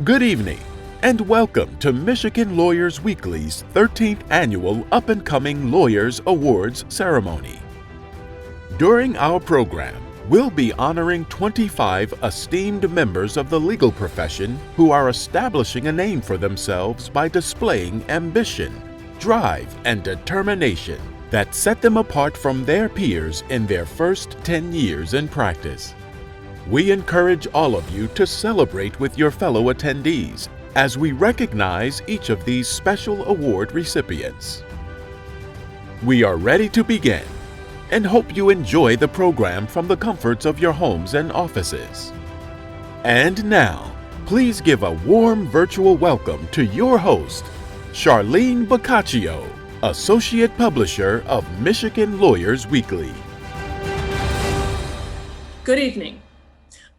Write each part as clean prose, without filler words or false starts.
Good evening, and welcome to Michigan Lawyers Weekly's 13th Annual Up-and-Coming Lawyers Awards Ceremony. During our program, we'll be honoring 25 esteemed members of the legal profession who are establishing a name for themselves by displaying ambition, drive, and determination that set them apart from their peers in their first 10 years in practice. We encourage all of you to celebrate with your fellow attendees as we recognize each of these special award recipients. We are ready to begin and hope you enjoy the program from the comforts of your homes and offices. And now, please give a warm virtual welcome to your host, Charlene Boccaccio, Associate Publisher of Michigan Lawyers Weekly. Good evening.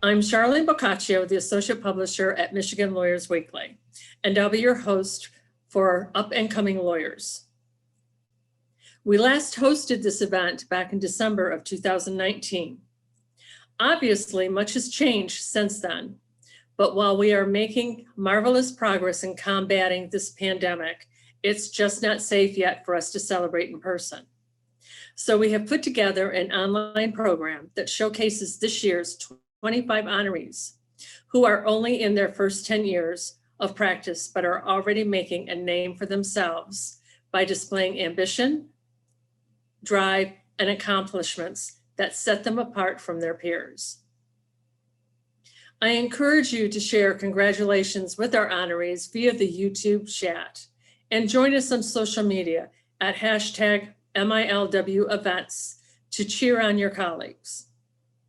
I'm Charlene Boccaccio, the Associate Publisher at Michigan Lawyers Weekly, and I'll be your host for Up and Coming Lawyers. We last hosted this event back in December of 2019. Obviously, much has changed since then, but while we are making marvelous progress in combating this pandemic, it's just not safe yet for us to celebrate in person. So we have put together an online program that showcases this year's 25 honorees who are only in their first 10 years of practice, but are already making a name for themselves by displaying ambition, drive, and accomplishments that set them apart from their peers. I encourage you to share congratulations with our honorees via the YouTube chat and join us on social media at #MILW events to cheer on your colleagues.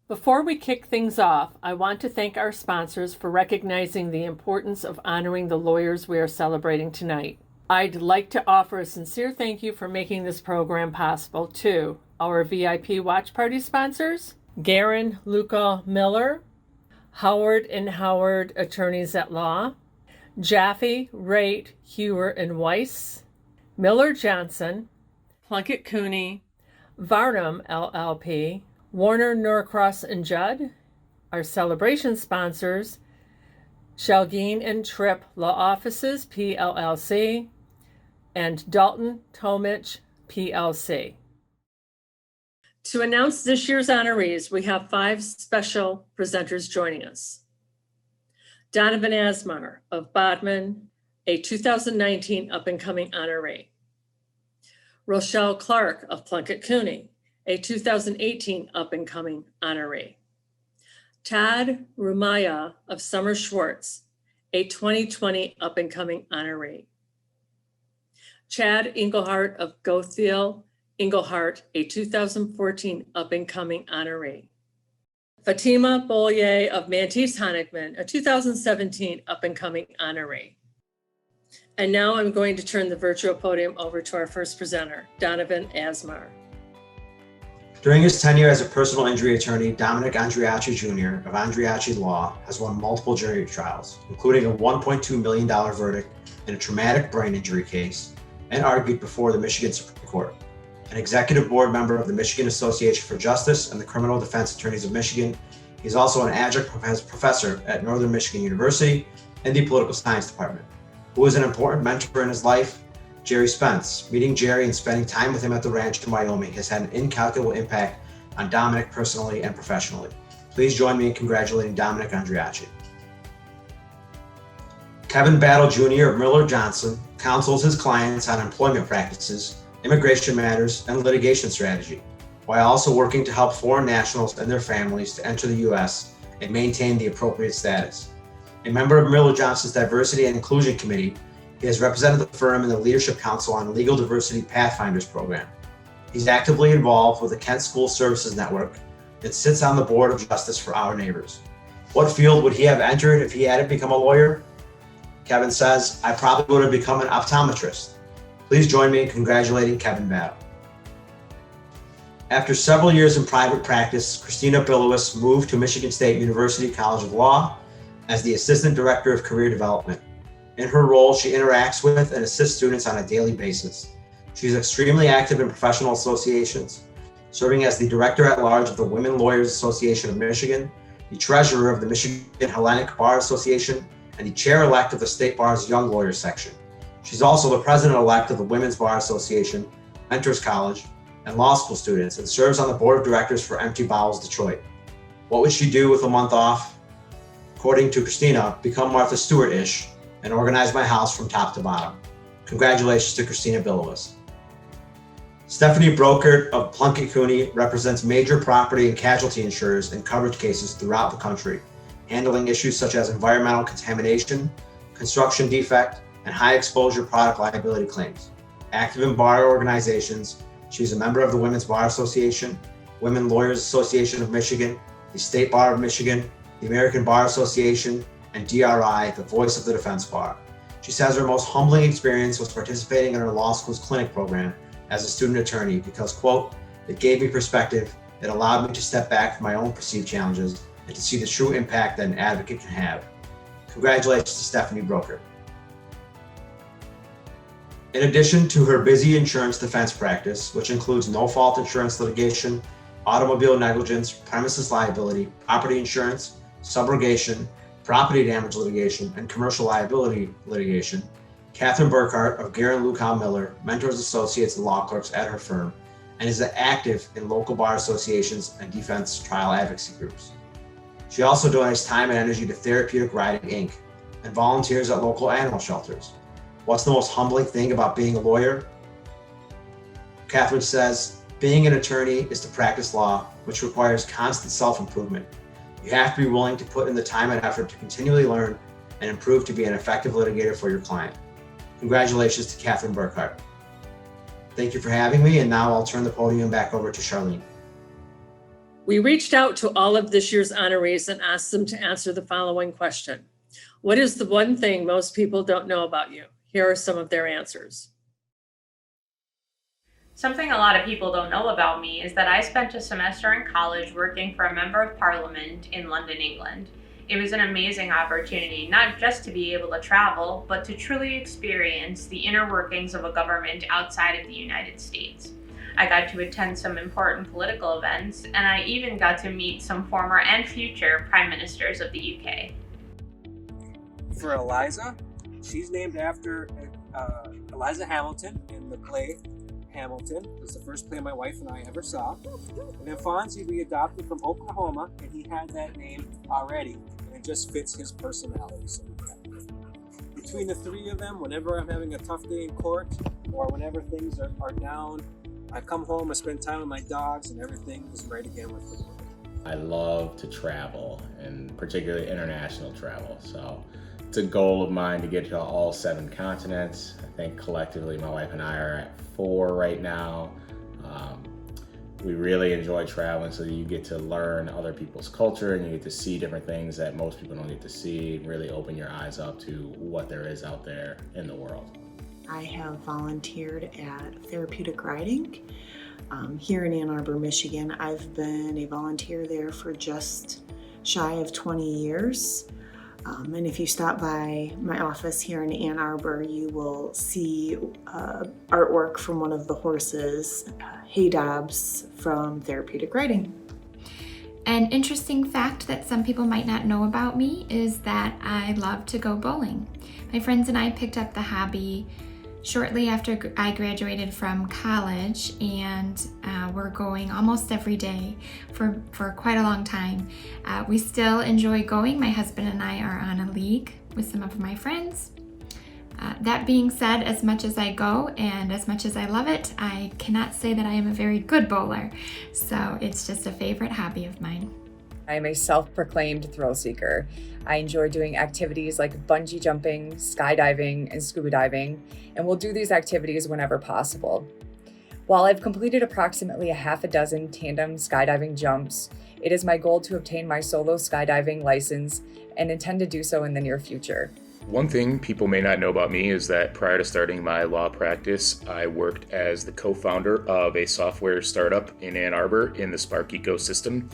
Before we kick things off, I want to thank our sponsors for recognizing the importance of honoring the lawyers we are celebrating tonight. I'd like to offer a sincere thank you for making this program possible to our VIP Watch Party sponsors, Garin Luca Miller, Howard & Howard Attorneys at Law, Jaffe, Raitt, Hewer & Weiss, Miller Johnson, Plunkett Cooney, Varnum LLP, Warner Norcross & Judd, our celebration sponsors, Chalgeen and Tripp Law Offices, PLLC, and Dalton Tomich, PLC. To announce this year's honorees, we have 5 special presenters joining us. Donovan Asmar of Bodman, a 2019 up-and-coming honoree. Rochelle Clark of Plunkett Cooney, a 2018 up-and-coming honoree. Todd Rumaya of Summer Schwartz, a 2020 up-and-coming honoree. Chad Engelhardt of Gothiel Engelhardt, a 2014 up-and-coming honoree. Fatima Bollier of Mantis Honigman, a 2017 up-and-coming honoree. And now I'm going to turn the virtual podium over to our first presenter, Donovan Asmar. During his tenure as a personal injury attorney, Dominic Andriacci Jr. of Andriacci Law has won multiple jury trials, including a $1.2 million verdict in a traumatic brain injury case, and argued before the Michigan Supreme Court. An executive board member of the Michigan Association for Justice and the Criminal Defense Attorneys of Michigan, he's also an adjunct professor at Northern Michigan University in the Political Science Department. Who was an important mentor in his life? Jerry Spence. Meeting Jerry and spending time with him at the ranch in Wyoming has had an incalculable impact on Dominic personally and professionally. Please join me in congratulating Dominic Andriacci. Kevin Battle Jr. of Miller Johnson counsels his clients on employment practices, immigration matters, and litigation strategy, while also working to help foreign nationals and their families to enter the U.S. and maintain the appropriate status. A member of Miller Johnson's Diversity and Inclusion Committee, he has represented the firm in the Leadership Council on Legal Diversity Pathfinders program. He's actively involved with the Kent School Services Network and sits on the Board of Justice for Our Neighbors. What field would he have entered if he hadn't become a lawyer? Kevin says, I probably would have become an optometrist. Please join me in congratulating Kevin Battle. After several years in private practice, Christina Bilowis moved to Michigan State University College of Law as the Assistant Director of Career Development. In her role, she interacts with and assists students on a daily basis. She is extremely active in professional associations, serving as the Director at Large of the Women Lawyers Association of Michigan, the Treasurer of the Michigan Hellenic Bar Association, and the chair-elect of the State Bar's Young Lawyers section. She's also the president-elect of the Women's Bar Association, Mentors College, and law school students, and serves on the board of directors for Empty Bowels Detroit. What would she do with a month off? According to Christina, become Martha Stewart-ish and organize my house from top to bottom. Congratulations to Christina Bilowis. Stephanie Brokert of Plunkett Cooney represents major property and casualty insurers in coverage cases throughout the country, handling issues such as environmental contamination, construction defect, and high exposure product liability claims. Active in bar organizations, she's a member of the Women's Bar Association, Women Lawyers Association of Michigan, the State Bar of Michigan, the American Bar Association, and DRI, the Voice of the Defense Bar. She says her most humbling experience was participating in her law school's clinic program as a student attorney because, quote, it gave me perspective, it allowed me to step back from my own perceived challenges and to see the true impact that an advocate can have. Congratulations to Stephanie Brokert. In addition to her busy insurance defense practice, which includes no-fault insurance litigation, automobile negligence, premises liability, property insurance, subrogation, property damage litigation, and commercial liability litigation, Katherine Burkhart of Guerin Lukow Miller mentors associates and law clerks at her firm and is active in local bar associations and defense trial advocacy groups. She also donates time and energy to Therapeutic Riding, Inc. and volunteers at local animal shelters. What's the most humbling thing about being a lawyer? Katherine says, being an attorney is to practice law, which requires constant self-improvement. You have to be willing to put in the time and effort to continually learn and improve to be an effective litigator for your client. Congratulations to Katherine Burkhart. Thank you for having me, and now I'll turn the podium back over to Charlene. We reached out to all of this year's honorees and asked them to answer the following question. What is the one thing most people don't know about you? Here are some of their answers. Something a lot of people don't know about me is that I spent a semester in college working for a member of parliament in London, England. It was an amazing opportunity, not just to be able to travel, but to truly experience the inner workings of a government outside of the United States. I got to attend some important political events, and I even got to meet some former and future prime ministers of the UK. For Eliza, she's named after Eliza Hamilton in the play Hamilton. It was the first play my wife and I ever saw. And then Fonzie we adopted from Oklahoma, and he had that name already, and it just fits his personality. So between the three of them, whenever I'm having a tough day in court or whenever things are down, I come home, I spend time with my dogs, and everything is right again with the work. I love to travel, and particularly international travel. So it's a goal of mine to get to all 7 continents. I think collectively my wife and I are at 4 right now. We really enjoy traveling, so you get to learn other people's culture and you get to see different things that most people don't get to see, and really open your eyes up to what there is out there in the world. I have volunteered at Therapeutic Riding here in Ann Arbor, Michigan. I've been a volunteer there for just shy of 20 years. And if you stop by my office here in Ann Arbor, you will see artwork from one of the horses, Haydobs from Therapeutic Riding. An interesting fact that some people might not know about me is that I love to go bowling. My friends and I picked up the hobby shortly after I graduated from college, and we're going almost every day for quite a long time. We still enjoy going. My husband and I are on a league with some of my friends. That being said, as much as I go and as much as I love it, I cannot say that I am a very good bowler. So it's just a favorite hobby of mine. I am a self-proclaimed thrill seeker. I enjoy doing activities like bungee jumping, skydiving, and scuba diving, and will do these activities whenever possible. While I've completed approximately a half a dozen tandem skydiving jumps, it is my goal to obtain my solo skydiving license and intend to do so in the near future. One thing people may not know about me is that prior to starting my law practice, I worked as the co-founder of a software startup in Ann Arbor in the Spark ecosystem.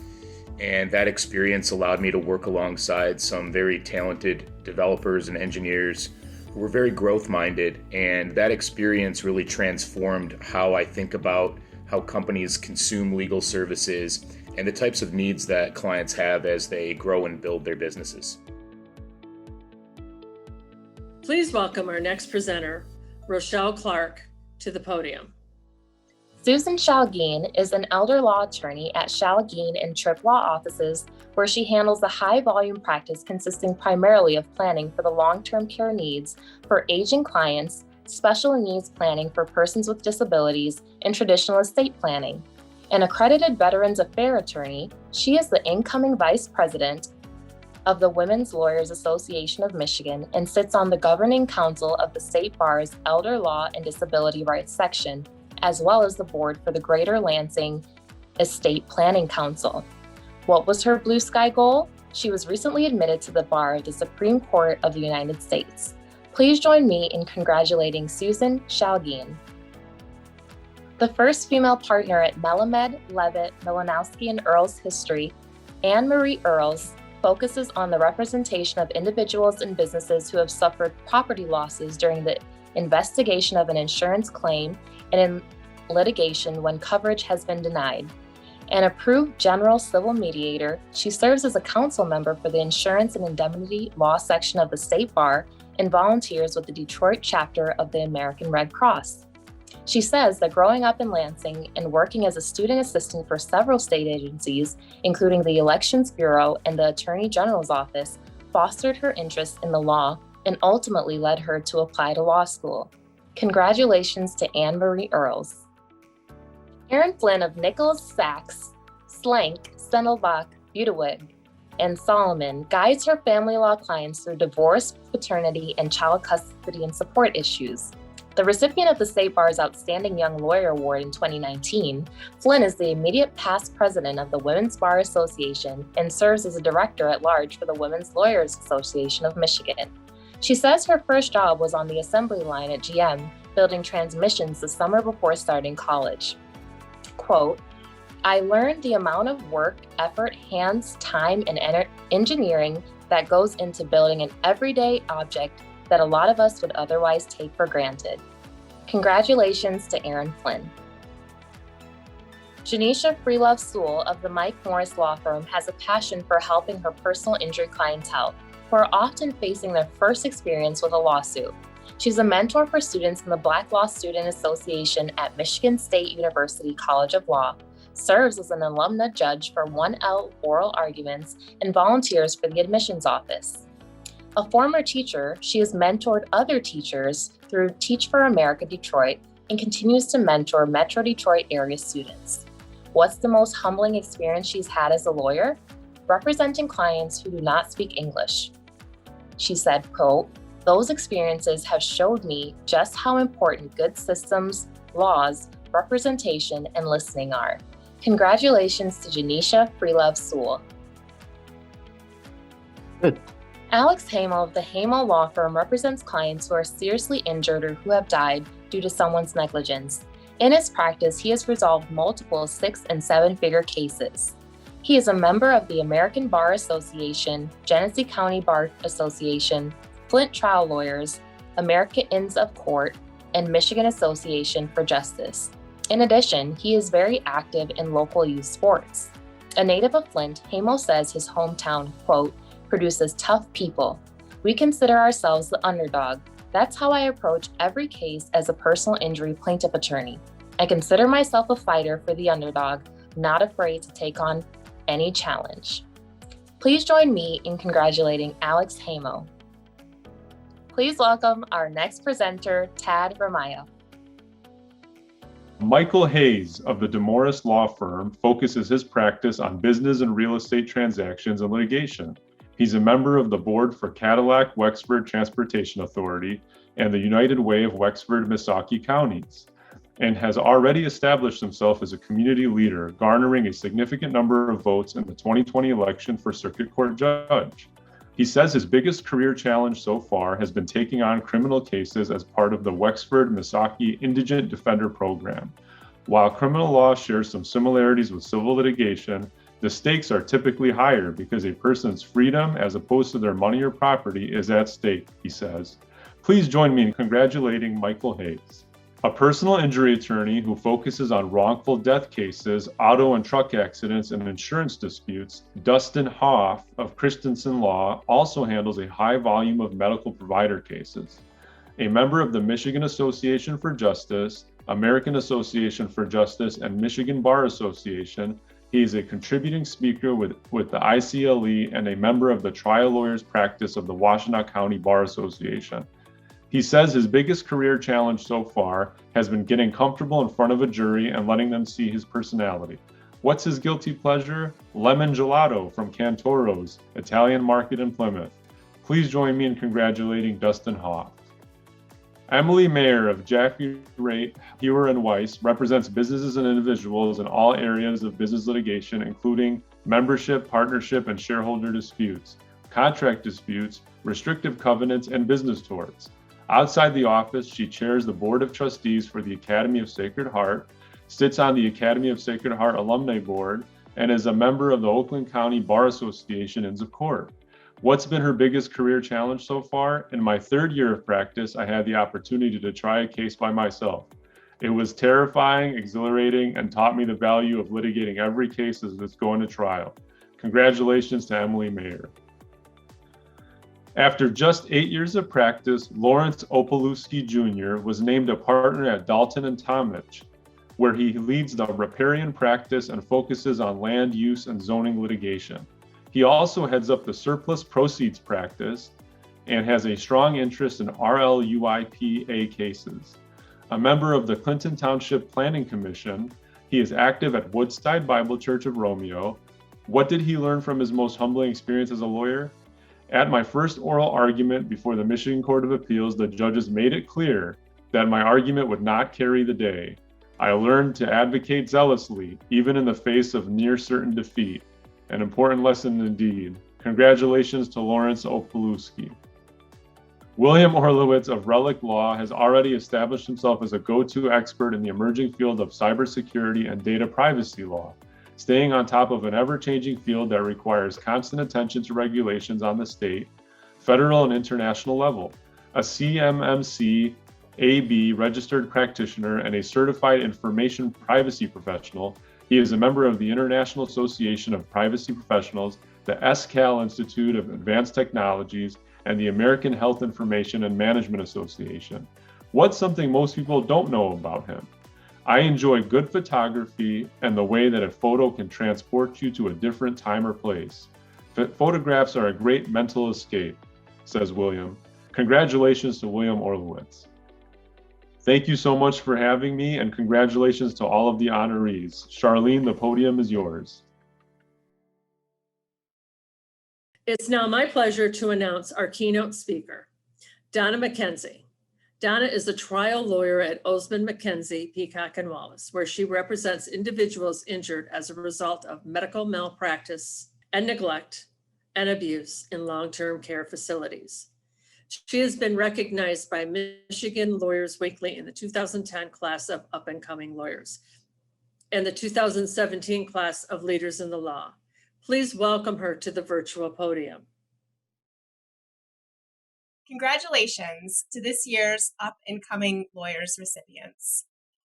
And that experience allowed me to work alongside some very talented developers and engineers who were very growth-minded. And that experience really transformed how I think about how companies consume legal services and the types of needs that clients have as they grow and build their businesses. Please welcome our next presenter, Rochelle Clark, to the podium. Susan Chalgeen is an elder law attorney at Chalgeen and Tripp Law offices, where she handles a high-volume practice consisting primarily of planning for the long-term care needs for aging clients, special needs planning for persons with disabilities, and traditional estate planning. An accredited Veterans Affairs attorney, she is the incoming vice president of the Women's Lawyers Association of Michigan and sits on the governing council of the State Bar's Elder Law and Disability Rights section, as well as the board for the Greater Lansing Estate Planning Council. What was her blue sky goal? She was recently admitted to the bar of the Supreme Court of the United States. Please join me in congratulating Susan Chalgeen. The first female partner at Melamed, Levitt, Milanowski & Earls History, Anne Marie Earls, focuses on the representation of individuals and businesses who have suffered property losses during the investigation of an insurance claim and in litigation when coverage has been denied. An approved general civil mediator, she serves as a council member for the Insurance and Indemnity Law section of the State Bar and volunteers with the Detroit chapter of the American Red Cross. She says that growing up in Lansing and working as a student assistant for several state agencies, including the Elections Bureau and the Attorney General's Office, fostered her interest in the law and ultimately led her to apply to law school. Congratulations to Anne Marie Earls. Erin Flynn of Nichols, Sachs, Slank, Sendelbach, Budewig, and Solomon guides her family law clients through divorce, paternity, and child custody and support issues. The recipient of the State Bar's Outstanding Young Lawyer Award in 2019, Flynn is the immediate past president of the Women's Bar Association and serves as a director at large for the Women's Lawyers Association of Michigan. She says her first job was on the assembly line at GM, building transmissions the summer before starting college. Quote, "I learned the amount of work, effort, hands, time, and engineering that goes into building an everyday object that a lot of us would otherwise take for granted." Congratulations to Erin Flynn. Janisha Freelove Sewell of the Mike Morris Law Firm has a passion for helping her personal injury clientele, who are often facing their first experience with a lawsuit. She's a mentor for students in the Black Law Student Association at Michigan State University College of Law, serves as an alumna judge for 1L oral arguments, and volunteers for the admissions office. A former teacher, she has mentored other teachers through Teach for America Detroit and continues to mentor Metro Detroit area students. What's the most humbling experience she's had as a lawyer? Representing clients who do not speak English. She said, quote, "Those experiences have showed me just how important good systems, laws, representation, and listening are." Congratulations to Janisha Freelove Sewell. Good. Alex Hamo of the Hamo Law Firm represents clients who are seriously injured or who have died due to someone's negligence. In his practice, he has resolved multiple 6- and 7-figure cases. He is a member of the American Bar Association, Genesee County Bar Association, Flint Trial Lawyers, American Inns of Court, and Michigan Association for Justice. In addition, he is very active in local youth sports. A native of Flint, Hamo says his hometown, quote, "produces tough people. We consider ourselves the underdog. That's how I approach every case as a personal injury plaintiff attorney. I consider myself a fighter for the underdog, not afraid to take on any challenge." Please join me in congratulating Alex Hamo. Please welcome our next presenter, Tad Ramaya. Michael Hayes of the DeMorris Law Firm focuses his practice on business and real estate transactions and litigation. He's a member of the board for Cadillac Wexford Transportation Authority and the United Way of Wexford Missaukee Counties, and has already established himself as a community leader, garnering a significant number of votes in the 2020 election for Circuit Court Judge. He says his biggest career challenge so far has been taking on criminal cases as part of the Wexford Missaukee Indigent Defender Program. While criminal law shares some similarities with civil litigation, the stakes are typically higher because a person's freedom as opposed to their money or property is at stake, he says. Please join me in congratulating Michael Hayes. A personal injury attorney who focuses on wrongful death cases, auto and truck accidents, and insurance disputes, Dustin Hoff of Christensen Law also handles a high volume of medical provider cases. A member of the Michigan Association for Justice, American Association for Justice, and Michigan Bar Association, he is a contributing speaker with the ICLE and a member of the trial lawyers practice of the Washtenaw County Bar Association. He says his biggest career challenge so far has been getting comfortable in front of a jury and letting them see his personality. What's his guilty pleasure? Lemon gelato from Cantoro's Italian Market in Plymouth. Please join me in congratulating Dustin Hoff. Emily Mayer of Jaffe Rate, Hewer & Weiss represents businesses and individuals in all areas of business litigation, including membership, partnership, and shareholder disputes, contract disputes, restrictive covenants, and business torts. Outside the office, she chairs the Board of Trustees for the Academy of Sacred Heart, sits on the Academy of Sacred Heart Alumni Board, and is a member of the Oakland County Bar Association Inns of Court. What's been her biggest career challenge so far? In my third year of practice, I had the opportunity to try a case by myself. It was terrifying, exhilarating, and taught me the value of litigating every case as it's going to trial. Congratulations to Emily Mayer. After just 8 years of practice, Lawrence Opalewski Jr. was named a partner at Dalton and Tomich, where he leads the riparian practice and focuses on land use and zoning litigation. He also heads up the surplus proceeds practice and has a strong interest in RLUIPA cases. A member of the Clinton Township Planning Commission, he is active at Woodside Bible Church of Romeo. What did he learn from his most humbling experience as a lawyer? At my first oral argument before the Michigan Court of Appeals, the judges made it clear that my argument would not carry the day. I learned to advocate zealously, even in the face of near certain defeat. An important lesson indeed. Congratulations to Lawrence Opalewski. William Orlowitz of Relic Law has already established himself as a go-to expert in the emerging field of cybersecurity and data privacy law, staying on top of an ever-changing field that requires constant attention to regulations on the state, federal, and international level. A CMMC AB registered practitioner and a certified information privacy professional, he is a member of the International Association of Privacy Professionals, the SCAL Institute of Advanced Technologies, and the American Health Information and Management Association. What's something most people don't know about him? I enjoy good photography and the way that a photo can transport you to a different time or place. Photographs are a great mental escape, says William. Congratulations to William Orlowitz. Thank you so much for having me, and congratulations to all of the honorees. Charlene, the podium is yours. It's now my pleasure to announce our keynote speaker, Donna McKenzie. Donna is a trial lawyer at Osmond McKenzie, Peacock and Wallace, where she represents individuals injured as a result of medical malpractice and neglect and abuse in long-term care facilities. She has been recognized by Michigan Lawyers Weekly in the 2010 class of up-and-coming lawyers and the 2017 class of leaders in the law. Please welcome her to the virtual podium. Congratulations to this year's up-and-coming lawyers recipients.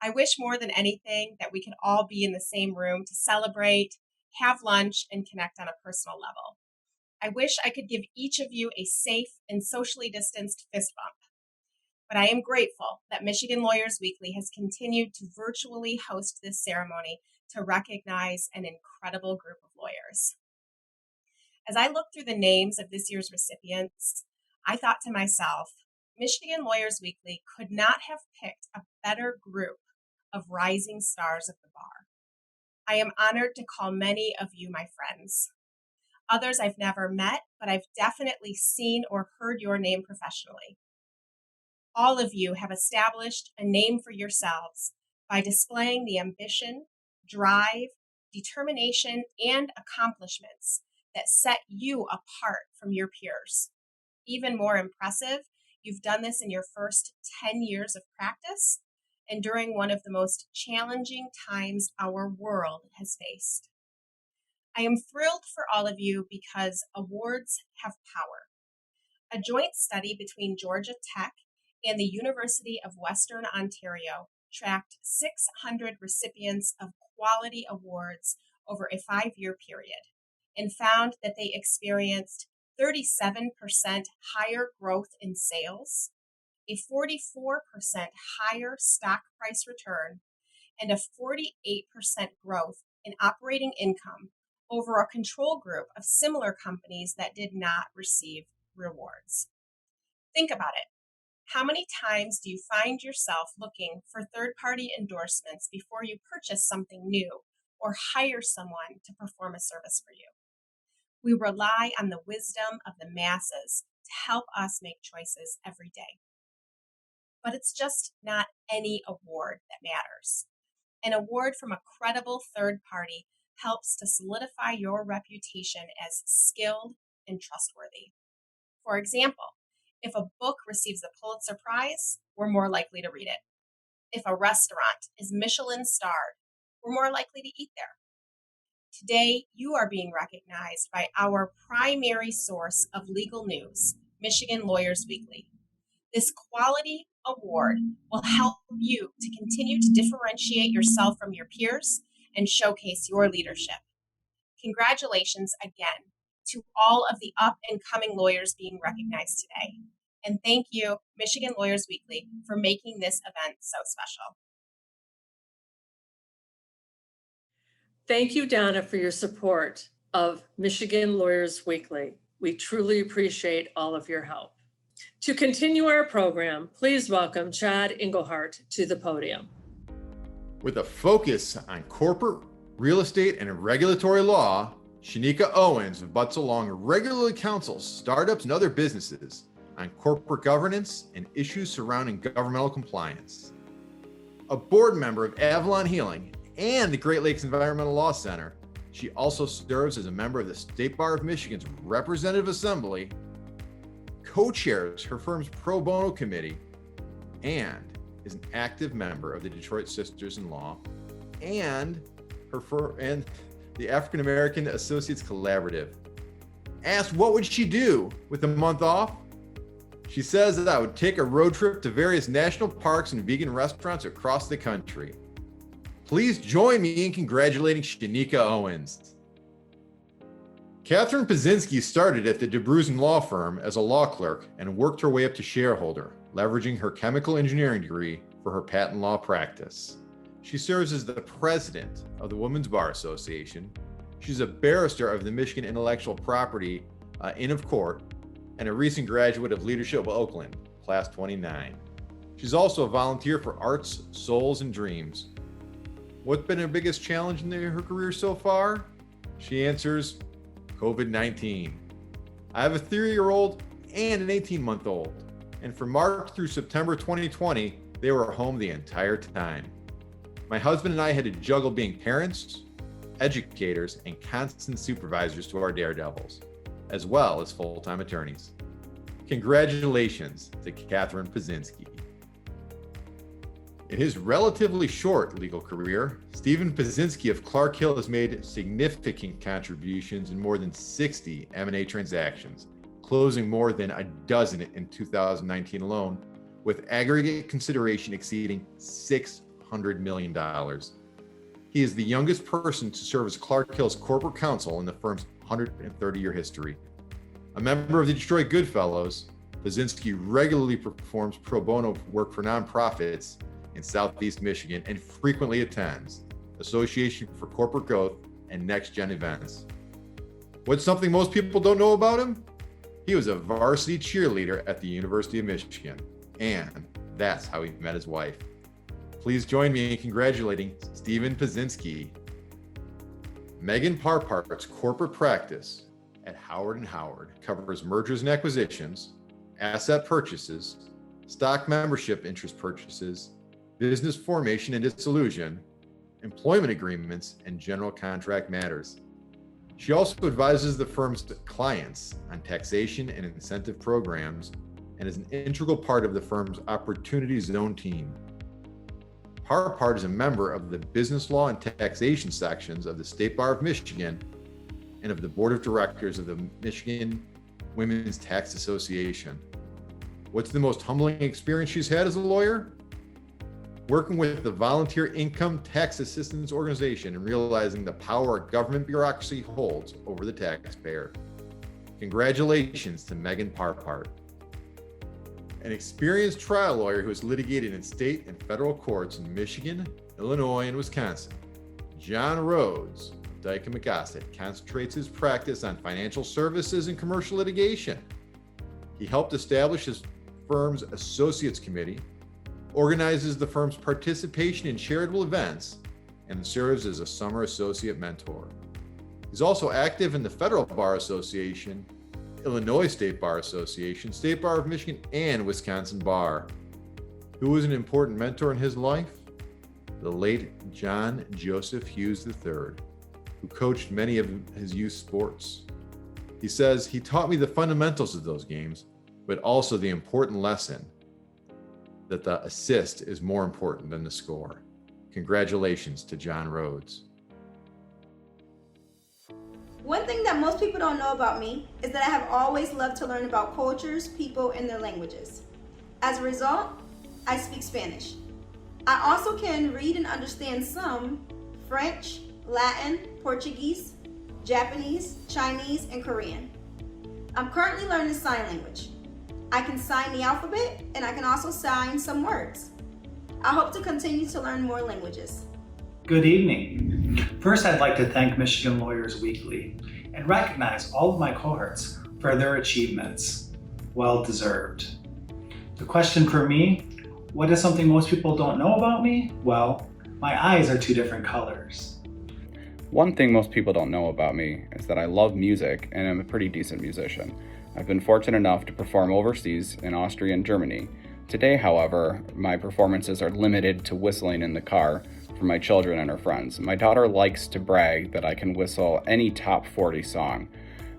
I wish more than anything that we could all be in the same room to celebrate, have lunch, and connect on a personal level. I wish I could give each of you a safe and socially distanced fist bump. But I am grateful that Michigan Lawyers Weekly has continued to virtually host this ceremony to recognize an incredible group of lawyers. As I looked through the names of this year's recipients, I thought to myself, Michigan Lawyers Weekly could not have picked a better group of rising stars of the bar. I am honored to call many of you my friends. Others I've never met, but I've definitely seen or heard your name professionally. All of you have established a name for yourselves by displaying the ambition, drive, determination, and accomplishments that set you apart from your peers. Even more impressive, you've done this in your first 10 years of practice and during one of the most challenging times our world has faced. I am thrilled for all of you because awards have power. A joint study between Georgia Tech and the University of Western Ontario tracked 600 recipients of quality awards over a 5-year period and found that they experienced 37% higher growth in sales, a 44% higher stock price return, and a 48% growth in operating income over a control group of similar companies that did not receive rewards. Think about it. How many times do you find yourself looking for third-party endorsements before you purchase something new or hire someone to perform a service for you? We rely on the wisdom of the masses to help us make choices every day. But it's just not any award that matters. An award from a credible third party helps to solidify your reputation as skilled and trustworthy. For example, if a book receives a Pulitzer Prize, we're more likely to read it. If a restaurant is Michelin starred, we're more likely to eat there. Today, you are being recognized by our primary source of legal news, Michigan Lawyers Weekly. This quality award will help you to continue to differentiate yourself from your peers and showcase your leadership. Congratulations again to all of the up and coming lawyers being recognized today. And thank you, Michigan Lawyers Weekly, for making this event so special. Thank you, Donna, for your support of Michigan Lawyers Weekly. We truly appreciate all of your help. To continue our program, please welcome Chad Engelhardt to the podium. With a focus on corporate, real estate, and regulatory law, Shanika Owens of Butts Along regularly counsels startups and other businesses on corporate governance and issues surrounding governmental compliance. A board member of Avalon Healing and the Great Lakes Environmental Law Center, she also serves as a member of the State Bar of Michigan's Representative Assembly, co-chairs her firm's pro bono committee, and is an active member of the Detroit Sisters in Law and the African American Associates Collaborative. Asked what would she do with a month off? She says that I would take a road trip to various national parks and vegan restaurants across the country. Please join me in congratulating Shanika Owens. Katherine Paczynski started at the DeBruzen Law Firm as a law clerk and worked her way up to shareholder, leveraging her chemical engineering degree for her patent law practice. She serves as the president of the Women's Bar Association. She's a barrister of the Michigan Intellectual Property Inn of Court and a recent graduate of Leadership Oakland, class 29. She's also a volunteer for Arts, Souls, and Dreams. What's been her biggest challenge in her career so far? She answers, COVID-19. I have a 3-year-old and an 18-month-old, and from March through September 2020, they were home the entire time. My husband and I had to juggle being parents, educators, and constant supervisors to our daredevils, as well as full-time attorneys. Congratulations to Katherine Paczynski. In his relatively short legal career, Stephen Posinski of Clark Hill has made significant contributions in more than 60 M&A transactions, closing more than a dozen in 2019 alone, with aggregate consideration exceeding $600 million. He is the youngest person to serve as Clark Hill's corporate counsel in the firm's 130-year history. A member of the Detroit Goodfellows, Posinski regularly performs pro bono work for nonprofits in Southeast Michigan and frequently attends Association for Corporate Growth and Next Gen events. What's something most people don't know about him? He was a varsity cheerleader at the University of Michigan, and that's how he met his wife. Please join me in congratulating Stephen Posinski. Megan Parpart's corporate practice at Howard & Howard covers mergers and acquisitions, asset purchases, stock membership interest purchases, business formation and dissolution, employment agreements, and general contract matters. She also advises the firm's clients on taxation and incentive programs and is an integral part of the firm's Opportunity Zone team. Parpart is a member of the business law and taxation sections of the State Bar of Michigan and of the board of directors of the Michigan Women's Tax Association. What's the most humbling experience she's had as a lawyer? Working with the Volunteer Income Tax Assistance Organization and realizing the power government bureaucracy holds over the taxpayer. Congratulations to Megan Parpart. An experienced trial lawyer who has litigated in state and federal courts in Michigan, Illinois, and Wisconsin. John Rhodes of Dyke & McGossett concentrates his practice on financial services and commercial litigation. He helped establish his firm's Associates Committee, organizes the firm's participation in charitable events, and serves as a summer associate mentor. He's also active in the Federal Bar Association, Illinois State Bar Association, State Bar of Michigan, and Wisconsin Bar. Who was an important mentor in his life? The late John Joseph Hughes III, who coached many of his youth sports. He says, he taught me the fundamentals of those games, but also the important lesson that the assist is more important than the score. Congratulations to John Rhodes. One thing that most people don't know about me is that I have always loved to learn about cultures, people, and their languages. As a result, I speak Spanish. I also can read and understand some French, Latin, Portuguese, Japanese, Chinese, and Korean. I'm currently learning sign language. I can sign the alphabet, and I can also sign some words. I hope to continue to learn more languages. Good evening. First, I'd like to thank Michigan Lawyers Weekly and recognize all of my cohorts for their achievements. Well deserved. The question for me, what is something most people don't know about me? Well, my eyes are two different colors. One thing most people don't know about me is that I love music and I'm a pretty decent musician. I've been fortunate enough to perform overseas in Austria and Germany. Today, however, my performances are limited to whistling in the car for my children and her friends. My daughter likes to brag that I can whistle any top 40 song.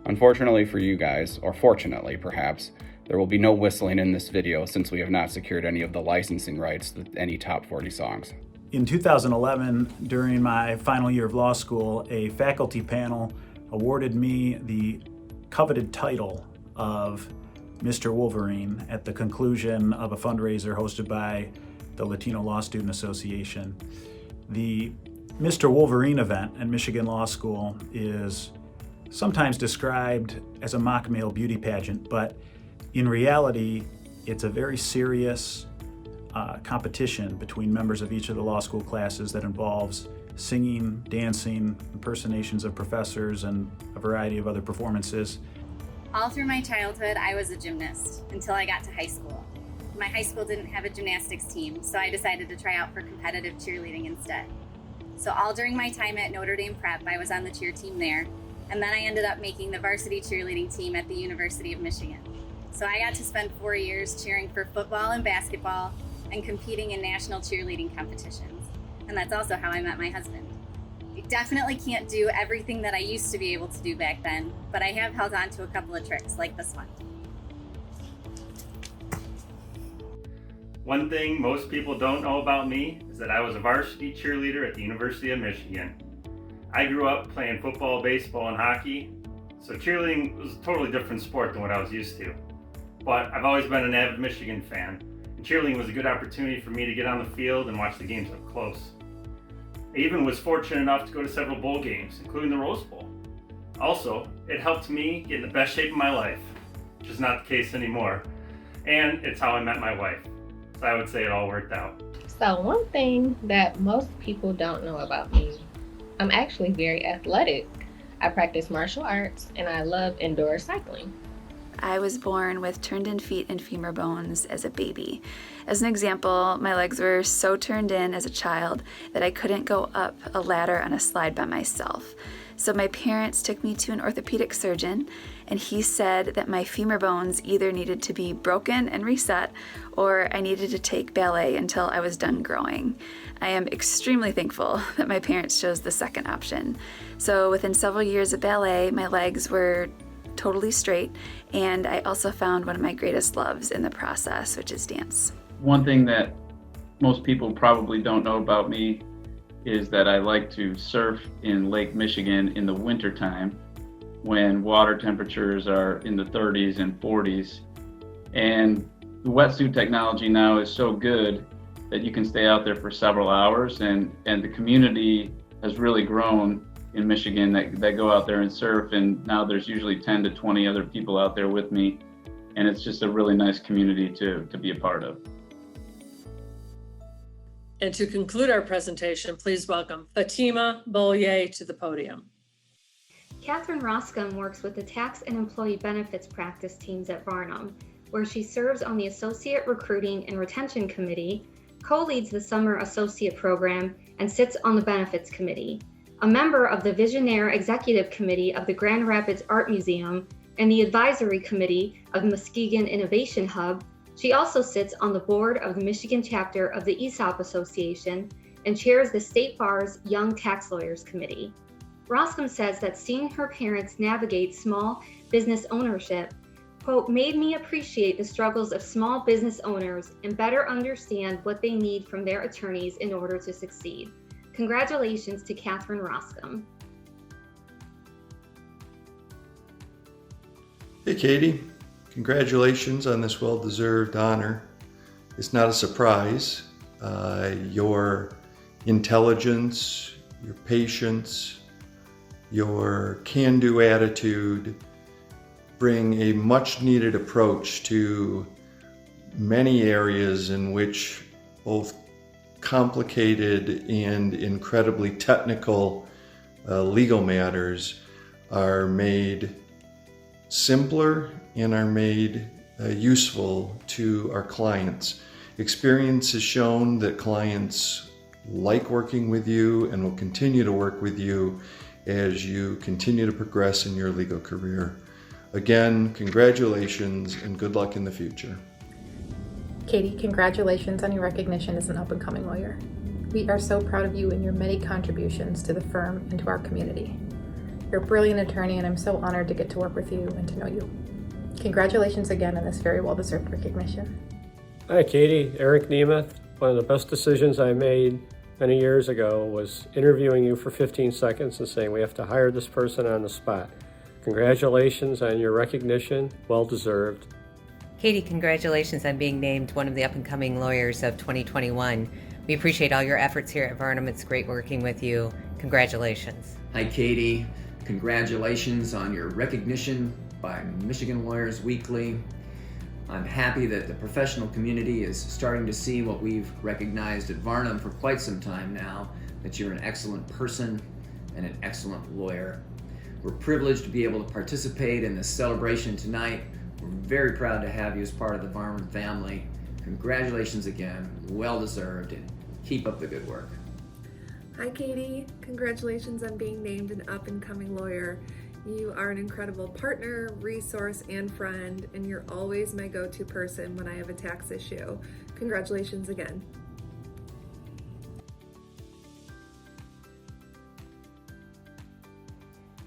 Unfortunately for you guys, or fortunately perhaps, there will be no whistling in this video since we have not secured any of the licensing rights to any top 40 songs. In 2011, during my final year of law school, a faculty panel awarded me the coveted title of Mr. Wolverine at the conclusion of a fundraiser hosted by the Latino Law Student Association. The Mr. Wolverine event at Michigan Law School is sometimes described as a mock male beauty pageant, but in reality, it's a very serious competition between members of each of the law school classes that involves singing, dancing, impersonations of professors, and a variety of other performances. All through my childhood, I was a gymnast until I got to high school. My high school didn't have a gymnastics team, so I decided to try out for competitive cheerleading instead. So all during my time at Notre Dame Prep, I was on the cheer team there, and then I ended up making the varsity cheerleading team at the University of Michigan. So I got to spend 4 years cheering for football and basketball and competing in national cheerleading competitions. And that's also how I met my husband. I definitely can't do everything that I used to be able to do back then, but I have held on to a couple of tricks like this one. One thing most people don't know about me is that I was a varsity cheerleader at the University of Michigan. I grew up playing football, baseball, and hockey, so cheerleading was a totally different sport than what I was used to. But I've always been an avid Michigan fan, and cheerleading was a good opportunity for me to get on the field and watch the games up close. I even was fortunate enough to go to several bowl games, including the Rose Bowl. Also, it helped me get in the best shape of my life, which is not the case anymore, and it's how I met my wife. So I would say it all worked out. So one thing that most people don't know about me, I'm actually very athletic. I practice martial arts and I love indoor cycling. I was born with turned in feet and femur bones as a baby. As an example, my legs were so turned in as a child that I couldn't go up a ladder on a slide by myself. So my parents took me to an orthopedic surgeon, and he said that my femur bones either needed to be broken and reset, or I needed to take ballet until I was done growing. I am extremely thankful that my parents chose the second option. So within several years of ballet, my legs were totally straight, and I also found one of my greatest loves in the process, which is dance. One thing that most people probably don't know about me is that I like to surf in Lake Michigan in the wintertime when water temperatures are in the 30s and 40s. And the wetsuit technology now is so good that you can stay out there for several hours, and the community has really grown in Michigan that go out there and surf, and now there's usually 10 to 20 other people out there with me, and it's just a really nice community to be a part of. And to conclude our presentation, please welcome Fatima Bollier to the podium. Katherine Roscom works with the Tax and Employee Benefits Practice teams at Varnum, where she serves on the Associate Recruiting and Retention Committee, co-leads the Summer Associate Program, and sits on the Benefits Committee. A member of the Visionaire Executive Committee of the Grand Rapids Art Museum and the Advisory Committee of Muskegon Innovation Hub, she also sits on the board of the Michigan chapter of the ESOP Association and chairs the State Bar's Young Tax Lawyers Committee. Roscom says that seeing her parents navigate small business ownership, quote, made me appreciate the struggles of small business owners and better understand what they need from their attorneys in order to succeed. Congratulations to Katherine Roscom. Hey, Katie. Congratulations on this well-deserved honor. It's not a surprise. Your intelligence, your patience, your can-do attitude bring a much-needed approach to many areas in which both complicated and incredibly technical legal matters are made simpler and are made useful to our clients. Experience has shown that clients like working with you and will continue to work with you as you continue to progress in your legal career. Again, congratulations and good luck in the future. Katie, congratulations on your recognition as an up-and-coming lawyer. We are so proud of you and your many contributions to the firm and to our community. You're a brilliant attorney, and I'm so honored to get to work with you and to know you. Congratulations again on this very well-deserved recognition. Hi, Katie. Eric Nemeth. One of the best decisions I made many years ago was interviewing you for 15 seconds and saying we have to hire this person on the spot. Congratulations on your recognition. Well-deserved. Katie, congratulations on being named one of the up-and-coming lawyers of 2021. We appreciate all your efforts here at Varnum. It's great working with you. Congratulations. Hi, Katie. Congratulations on your recognition by Michigan Lawyers Weekly. I'm happy that the professional community is starting to see what we've recognized at Varnum for quite some time now, that you're an excellent person and an excellent lawyer. We're privileged to be able to participate in this celebration tonight. We're very proud to have you as part of the Varnum family. Congratulations again, well deserved, and keep up the good work. Hi, Katie. Congratulations on being named an up-and-coming lawyer. You are an incredible partner, resource, and friend, and you're always my go-to person when I have a tax issue. Congratulations again.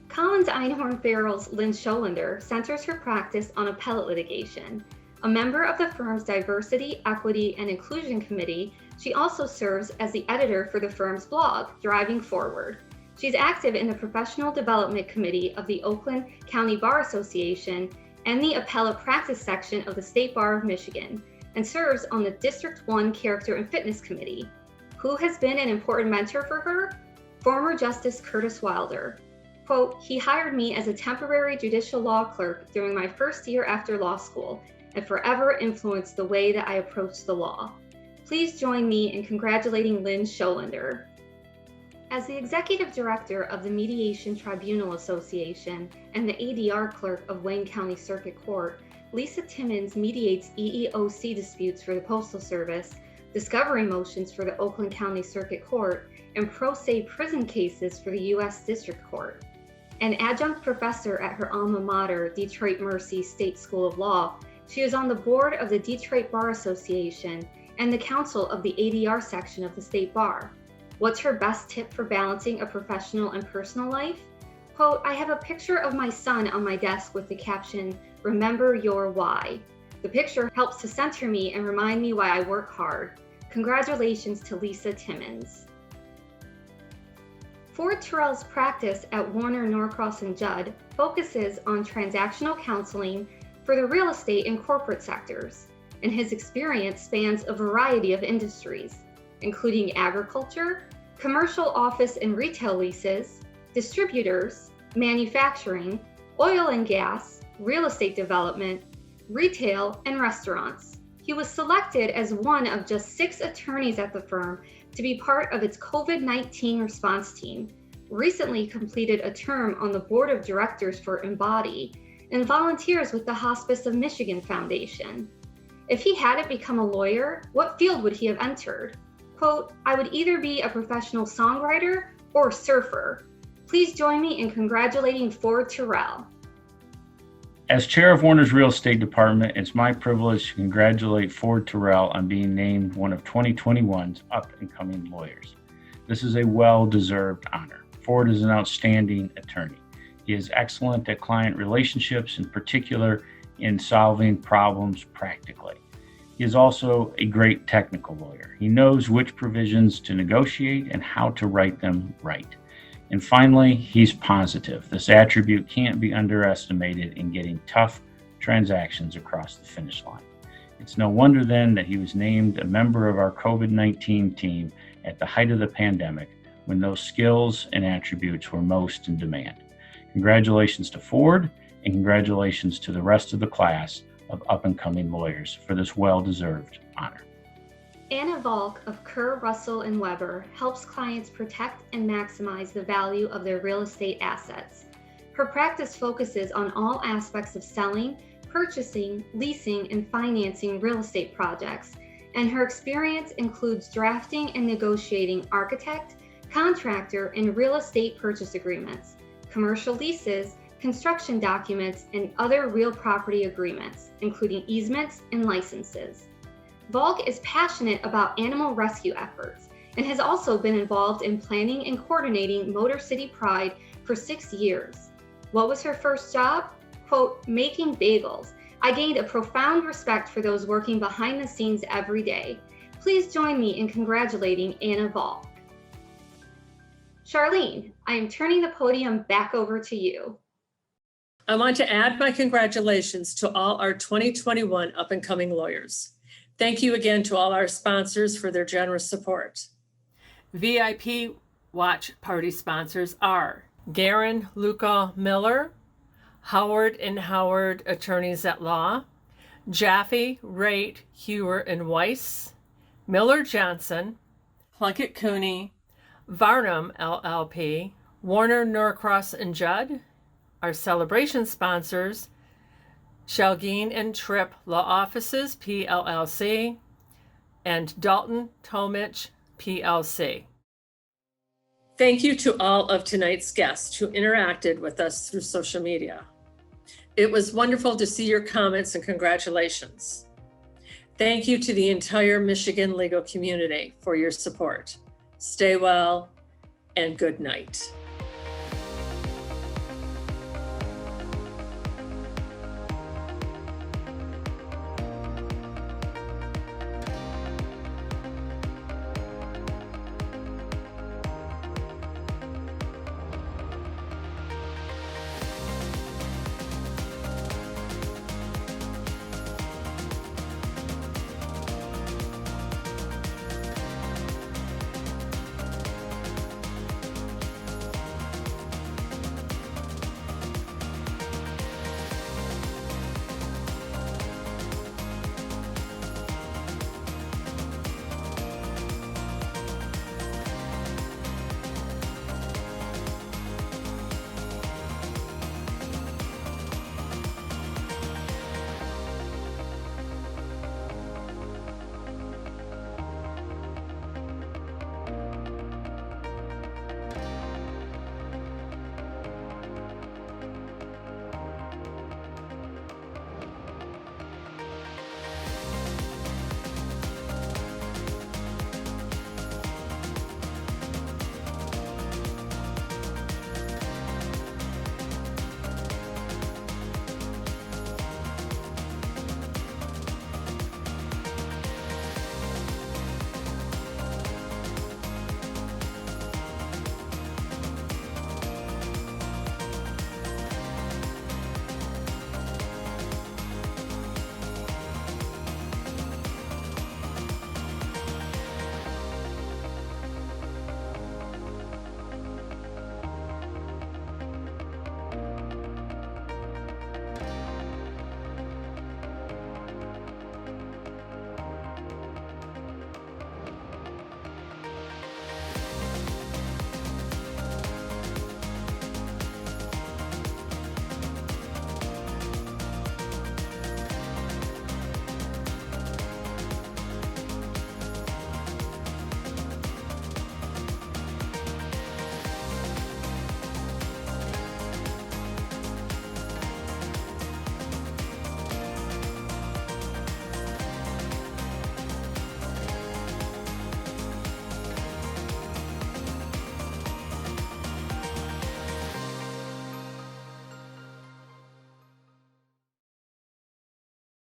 Collins Einhorn Farrell's Lynn Scholander centers her practice on appellate litigation. A member of the firm's Diversity, Equity, and Inclusion Committee, she also serves as the editor for the firm's blog, Driving Forward. She's active in the Professional Development Committee of the Oakland County Bar Association and the Appellate Practice section of the State Bar of Michigan, and serves on the District 1 Character and Fitness Committee. Who has been an important mentor for her? Former Justice Curtis Wilder. Quote, he hired me as a temporary judicial law clerk during my first year after law school and forever influenced the way that I approached the law. Please join me in congratulating Lynn Scholander. As the executive director of the Mediation Tribunal Association and the ADR clerk of Wayne County Circuit Court, Lisa Timmons mediates EEOC disputes for the Postal Service, discovery motions for the Oakland County Circuit Court, and pro se prison cases for the U.S. District Court. An adjunct professor at her alma mater, Detroit Mercy State School of Law, she is on the board of the Detroit Bar Association and the counsel of the ADR section of the State Bar. What's her best tip for balancing a professional and personal life? Quote, I have a picture of my son on my desk with the caption, remember your why. The picture helps to center me and remind me why I work hard. Congratulations to Lisa Timmons. Ford Terrell's practice at Warner Norcross & Judd focuses on transactional counseling for the real estate and corporate sectors. and his experience spans a variety of industries, including agriculture, commercial office and retail leases, distributors, manufacturing, oil and gas, real estate development, retail, and restaurants. He was selected as one of just 6 attorneys at the firm to be part of its COVID-19 response team, recently completed a term on the board of directors for Embody, and volunteers with the Hospice of Michigan Foundation. If he hadn't become a lawyer, what field would he have entered? Quote, "I would either be a professional songwriter or surfer." Please join me in congratulating Ford Terrell. As chair of Warner's Real Estate Department, it's my privilege to congratulate Ford Terrell on being named one of 2021's up-and-coming lawyers. This is a well-deserved honor. Ford is an outstanding attorney. He is excellent at client relationships, in particular in solving problems practically. He is also a great technical lawyer. He knows which provisions to negotiate and how to write them right. And finally, he's positive. This attribute can't be underestimated in getting tough transactions across the finish line. It's no wonder then that he was named a member of our COVID-19 team at the height of the pandemic, when those skills and attributes were most in demand. Congratulations to Ford, and congratulations to the rest of the class of up-and-coming lawyers for this well-deserved honor. Anna Volk of Kerr, Russell & Weber helps clients protect and maximize the value of their real estate assets. Her practice focuses on all aspects of selling, purchasing, leasing, and financing real estate projects, and her experience includes drafting and negotiating architect, contractor, and real estate purchase agreements, commercial leases, construction documents, and other real property agreements, including easements and licenses. Volk is passionate about animal rescue efforts and has also been involved in planning and coordinating Motor City Pride for 6 years. What was her first job? Quote, "Making bagels. I gained a profound respect for those working behind the scenes every day." Please join me in congratulating Anna Volk. Charlene, I am turning the podium back over to you. I want to add my congratulations to all our 2021 up-and-coming lawyers. Thank you again to all our sponsors for their generous support. VIP watch party sponsors are Garen Luca Miller, Howard & Howard Attorneys at Law, Jaffe, Raitt, Hewer & Weiss, Miller Johnson, Plunkett Cooney, Varnum LLP, Warner Norcross & Judd. Our celebration sponsors, Chalgeen and Tripp Law Offices, PLLC, and Dalton Tomich, PLC. Thank you to all of tonight's guests who interacted with us through social media. It was wonderful to see your comments and congratulations. Thank you to the entire Michigan legal community for your support. Stay well and good night.